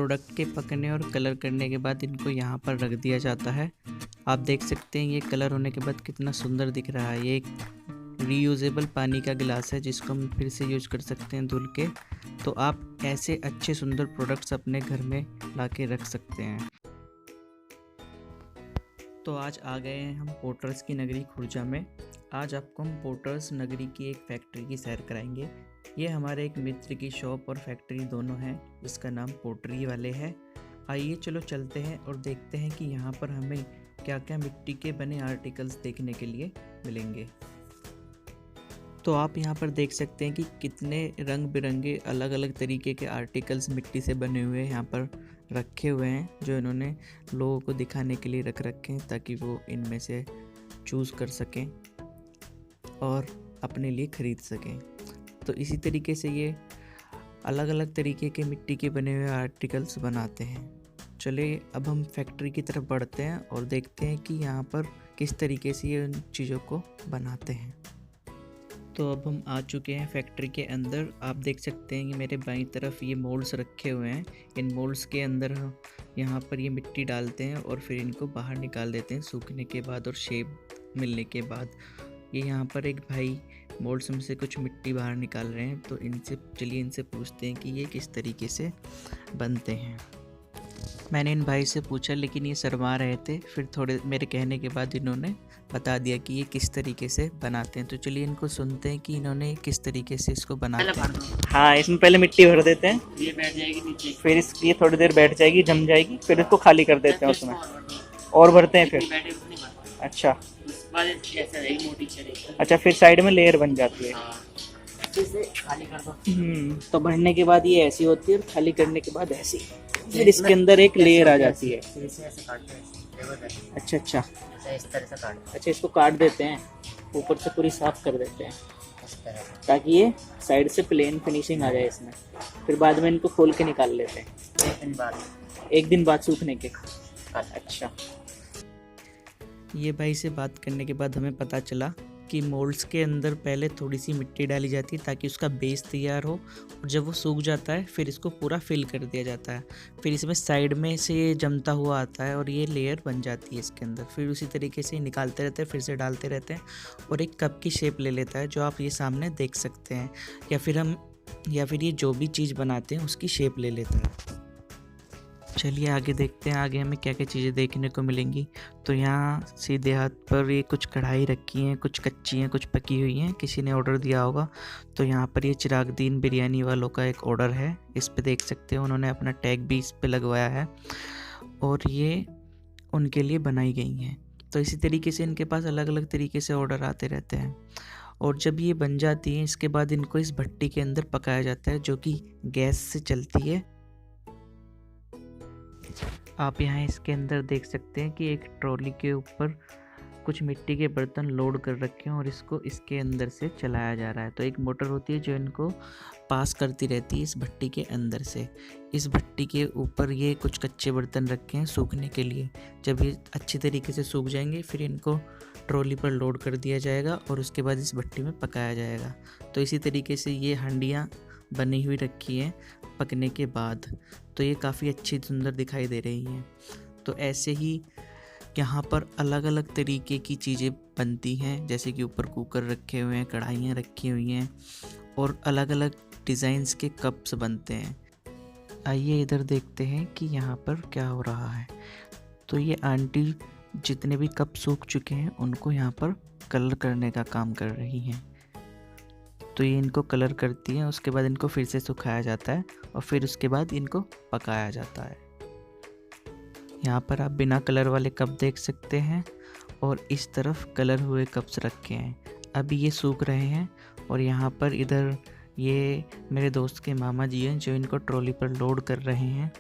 Product के पकने और कलर करने के बाद इनको यहाँ पर रख दिया जाता है। आप देख सकते हैं ये कलर होने के बाद कितना सुंदर दिख रहा है। ये एक रीयूजेबल पानी का गिलास है जिसको हम फिर से यूज कर सकते हैं धुल के। तो आप ऐसे अच्छे सुंदर प्रोडक्ट्स अपने घर में ला के रख सकते हैं। तो आज आ गए हैं हम पोटर्स की नगरी खुर्जा में। आज आपको हम पोटर्स नगरी की एक फैक्ट्री की सैर कराएंगे। ये हमारे एक मित्र की शॉप और फैक्ट्री दोनों हैं जिसका नाम पोटरी वाले है। आइए चलो चलते हैं और देखते हैं कि यहाँ पर हमें क्या क्या मिट्टी के बने आर्टिकल्स देखने के लिए मिलेंगे। तो आप यहाँ पर देख सकते हैं कि कितने रंग बिरंगे अलग अलग तरीके के आर्टिकल्स मिट्टी से बने हुए यहाँ पर रखे हुए हैं, जो इन्होंने लोगों को दिखाने के लिए रख रखे हैं ताकि वो इनमें से चूज़ कर सकें और अपने लिए ख़रीद सकें। तो इसी तरीके से ये अलग अलग तरीके के मिट्टी के बने हुए आर्टिकल्स बनाते हैं। चलिए अब हम फैक्ट्री की तरफ बढ़ते हैं और देखते हैं कि यहाँ पर किस तरीके से ये उन चीज़ों को बनाते हैं। तो अब हम आ चुके हैं फैक्ट्री के अंदर। आप देख सकते हैं कि मेरे बाईं तरफ ये मोल्ड्स रखे हुए हैं। इन मोल्ड्स के अंदर यहाँ पर ये मिट्टी डालते हैं और फिर इनको बाहर निकाल देते हैं सूखने के बाद और शेप मिलने के बाद। ये यहाँ पर एक भाई मोल्ड्स में से कुछ मिट्टी बाहर निकाल रहे हैं, तो चलिए इनसे पूछते हैं कि ये किस तरीके से बनते हैं। मैंने इन भाई से पूछा लेकिन ये शर्मा रहे थे। फिर थोड़े मेरे कहने के बाद इन्होंने बता दिया कि ये किस तरीके से बनाते हैं। तो चलिए इनको सुनते हैं कि इन्होंने किस तरीके से इसको बनाते हैं। हाँ, इसमें पहले मिट्टी भर देते हैं, ये बैठ जाएगी नीचे, फिर ये थोड़ी देर बैठ जाएगी, जम जाएगी, फिर इसको खाली कर देते हैं उसमें और भरते हैं फिर। अच्छा अच्छा, फिर साइड में लेयर बन जाती है। खाली कर दो। तो भरने के बाद ये ऐसी होती है और खाली करने के बाद ऐसी, फिर इसके अंदर एक लेयर आ जाती है। अच्छा अच्छा, इस तरह से काट। अच्छा, इसको काट देते हैं, ऊपर से पूरी साफ कर देते हैं ताकि ये साइड से प्लेन फिनिशिंग आ जाए इसमें। फिर बाद में इनको खोल के निकाल लेते हैं एक दिन बाद सूखने के। अच्छा, ये भाई से बात करने के बाद हमें पता चला कि मोल्ड्स के अंदर पहले थोड़ी सी मिट्टी डाली जाती है ताकि उसका बेस तैयार हो, और जब वो सूख जाता है फिर इसको पूरा फिल कर दिया जाता है। फिर इसमें साइड में से ये जमता हुआ आता है और ये लेयर बन जाती है इसके अंदर। फिर उसी तरीके से निकालते रहते हैं, फिर से डालते रहते हैं और एक कप की शेप ले लेता है, जो आप ये सामने देख सकते हैं। या फिर ये जो भी चीज़ बनाते हैं उसकी शेप ले लेता है। चलिए आगे देखते हैं आगे हमें क्या क्या चीज़ें देखने को मिलेंगी। तो यहाँ सीधे हाथ पर ये कुछ कढ़ाई रखी हैं, कुछ कच्ची हैं, कुछ पकी हुई हैं, किसी ने ऑर्डर दिया होगा। तो यहाँ पर ये चिरागदीन बिरयानी वालों का एक ऑर्डर है, इस पे देख सकते हो उन्होंने अपना टैग भी इस पे लगवाया है और ये उनके लिए बनाई गई हैं। तो इसी तरीके से इनके पास अलग अलग तरीके से ऑर्डर आते रहते हैं। और जब ये बन जाती हैं इसके बाद इनको इस भट्टी के अंदर पकाया जाता है, जो कि गैस से चलती है। आप यहाँ इसके अंदर देख सकते हैं कि एक ट्रॉली के ऊपर कुछ मिट्टी के बर्तन लोड कर रखे हैं और इसको इसके अंदर से चलाया जा रहा है। तो एक मोटर होती है जो इनको पास करती रहती है इस भट्टी के अंदर से। इस भट्टी के ऊपर ये कुछ कच्चे बर्तन रखे हैं सूखने के लिए। जब ये अच्छी तरीके से सूख जाएंगे फिर इनको ट्रॉली पर लोड कर दिया जाएगा और उसके बाद इस भट्टी में पकाया जाएगा। तो इसी तरीके से ये हांडियाँ बनी हुई रखी हैं पकने के बाद। तो ये काफ़ी अच्छी सुंदर दिखाई दे रही हैं। तो ऐसे ही यहाँ पर अलग अलग तरीके की चीज़ें बनती हैं, जैसे कि ऊपर कुकर रखे हुए हैं, कढ़ाइयाँ रखी हुई हैं और अलग अलग डिज़ाइंस के कप्स बनते हैं। आइए इधर देखते हैं कि यहाँ पर क्या हो रहा है। तो ये आंटी जितने भी कप सूख चुके हैं उनको यहाँ पर कलर करने का काम कर रही हैं। तो ये इनको कलर करती हैं, उसके बाद इनको फिर से सुखाया जाता है और फिर उसके बाद इनको पकाया जाता है। यहाँ पर आप बिना कलर वाले कप देख सकते हैं और इस तरफ कलर हुए कप्स रखे हैं। अभी ये सूख रहे हैं और यहाँ पर इधर ये मेरे दोस्त के मामा जी हैं जो इनको ट्रॉली पर लोड कर रहे हैं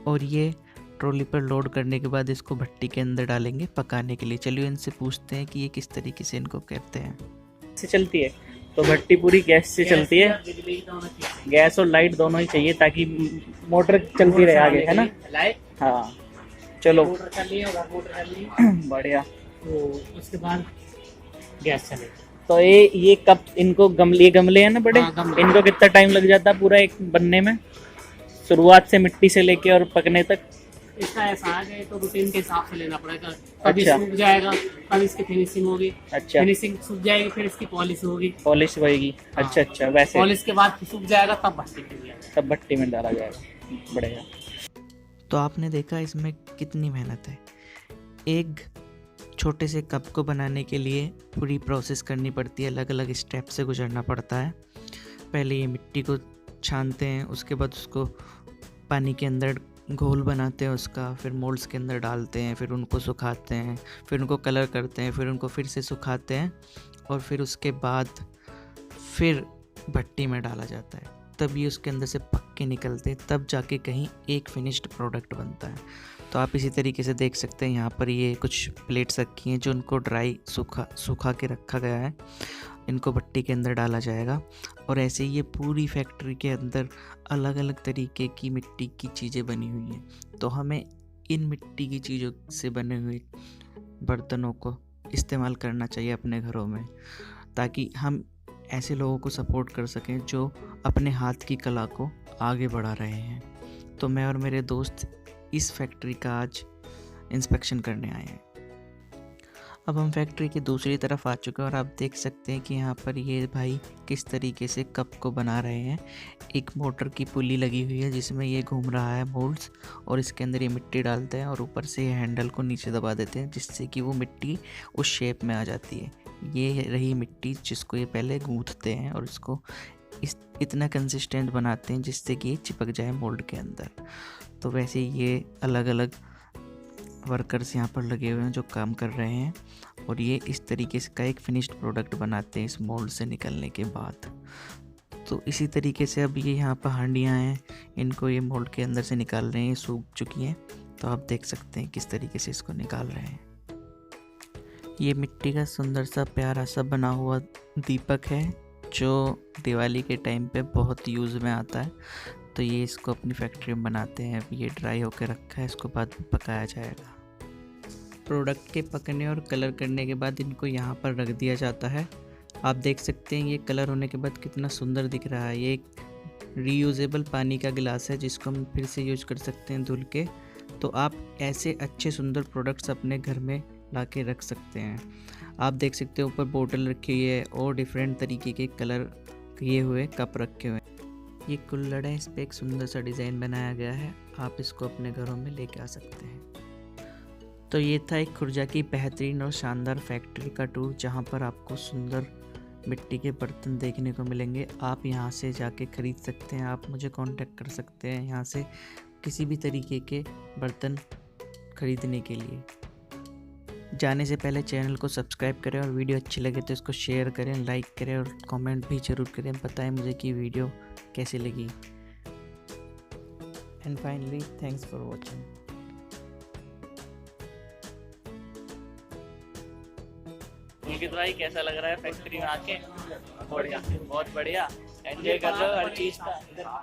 और ये ट्रॉली पर लोड करने के बाद इसको भट्टी के अंदर डालेंगे पकाने के लिए। चलिए इनसे पूछते हैं कि ये किस तरीके से इनको करते हैं। से चलती है तो भट्टी पूरी गैस से चलती है, गैस और लाइट दोनों ही चाहिए ताकि मोटर चलती रहे आगे, है ना। हाँ चलो बढ़िया। तो उसके बाद गैस चले। तो ये कप इनको गमले हैं ना बड़े, हाँ, इनको कितना टाइम लग जाता है पूरा एक बनने में? शुरुआत से मिट्टी से लेके और पकने तक? इसका ऐसा है तो रूटीन के हिसाब से लेना पड़ेगा। कभी अच्छा। सूख जाएगा, कभी इसकी फिनिशिंग होगी। अच्छा, फिनिशिंग सूख जाएगी, फिर इसकी पॉलिश होगी। पॉलिश होएगी। हाँ। अच्छा अच्छा, वैसे पॉलिश के बाद सूख जाएगा तब भट्टी पे दिया जाएगा। तब भट्टी में डाला जाएगा। बढ़िया। तो आपने देखा इसमें कितनी मेहनत है। एक छोटे से कप को बनाने के लिए पूरी प्रोसेस करनी पड़ती है, अलग अलग स्टेप से गुजरना पड़ता है। पहले ये मिट्टी को छानते हैं, उसके बाद उसको पानी के अंदर घोल बनाते हैं उसका, फिर मोल्ड्स के अंदर डालते हैं, फिर उनको सुखाते हैं, फिर उनको कलर करते हैं, फिर उनको फिर से सुखाते हैं और फिर उसके बाद फिर भट्टी में डाला जाता है। तब ये उसके अंदर से पक के निकलते, तब जाके कहीं एक फिनिश्ड प्रोडक्ट बनता है। तो आप इसी तरीके से देख सकते हैं यहाँ पर ये कुछ प्लेट्स रखी हैं जो उनको ड्राई सूखा के रखा गया है। इनको भट्टी के अंदर डाला जाएगा और ऐसे ही ये पूरी फैक्ट्री के अंदर अलग अलग तरीके की मिट्टी की चीज़ें बनी हुई हैं। तो हमें इन मिट्टी की चीज़ों से बने हुए बर्तनों को इस्तेमाल करना चाहिए अपने घरों में, ताकि हम ऐसे लोगों को सपोर्ट कर सकें जो अपने हाथ की कला को आगे बढ़ा रहे हैं। तो मैं और मेरे दोस्त इस फैक्ट्री का आज इंस्पेक्शन करने आए हैं। अब हम फैक्ट्री की दूसरी तरफ आ चुके हैं और आप देख सकते हैं कि यहाँ पर ये भाई किस तरीके से कप को बना रहे हैं। एक मोटर की पुली लगी हुई है जिसमें ये घूम रहा है मोल्ड्स, और इसके अंदर ये मिट्टी डालते हैं और ऊपर से ये हैंडल को नीचे दबा देते हैं जिससे कि वो मिट्टी उस शेप में आ जाती है। ये रही मिट्टी जिसको ये पहले गूँथते हैं और इसको इतना कंसिस्टेंट बनाते हैं जिससे कि ये चिपक जाए मोल्ड के अंदर। तो वैसे ये अलग अलग वर्कर्स यहाँ पर लगे हुए हैं जो काम कर रहे हैं और ये इस तरीके से का एक फिनिश्ड प्रोडक्ट बनाते हैं इस मोल्ड से निकलने के बाद। तो इसी तरीके से अब ये यहाँ पर हांडियाँ हैं, इनको ये मोल्ड के अंदर से निकाल रहे हैं, सूख चुकी हैं। तो आप देख सकते हैं किस तरीके से इसको निकाल रहे हैं। ये मिट्टी का सुंदर सा प्यारा सा बना हुआ दीपक है जो दिवाली के टाइम पे बहुत यूज़ में आता है। तो ये इसको अपनी फैक्ट्री में बनाते हैं। अब ये ड्राई होकर रखा है, इसको बाद में पकाया जाएगा। प्रोडक्ट के पकने और कलर करने के बाद इनको यहाँ पर रख दिया जाता है। आप देख सकते हैं ये कलर होने के बाद कितना सुंदर दिख रहा है। ये एक रीयूजेबल पानी का गिलास है जिसको हम फिर से यूज कर सकते हैं धुल के। तो आप ऐसे अच्छे सुंदर प्रोडक्ट्स अपने घर में ला के रख सकते हैं। आप देख सकते हैं ऊपर बोतल रखी हुई है और डिफरेंट तरीके के कलर किए हुए कप रखे हुए हैं। ये कुल्हड़ है, इस पर एक सुंदर सा डिज़ाइन बनाया गया है। आप इसको अपने घरों में लेके आ सकते हैं। तो ये था एक खुर्जा की बेहतरीन और शानदार फैक्ट्री का टूर जहाँ पर आपको सुंदर मिट्टी के बर्तन देखने को मिलेंगे। आप यहाँ से जाके ख़रीद सकते हैं। आप मुझे कांटेक्ट कर सकते हैं यहाँ से किसी भी तरीके के बर्तन खरीदने के लिए। जाने से पहले चैनल को सब्सक्राइब करें और वीडियो अच्छी लगे तो इसको शेयर करें, लाइक करें और कमेंट भी ज़रूर करें। बताएं मुझे कि वीडियो कैसी लगी। And finally thanks for watching. Ankit भाई कैसा लग रहा है फैक्ट्री में आके? बढ़िया, बहुत बढ़िया। एंजॉय कर रहे हो हर चीज़ का?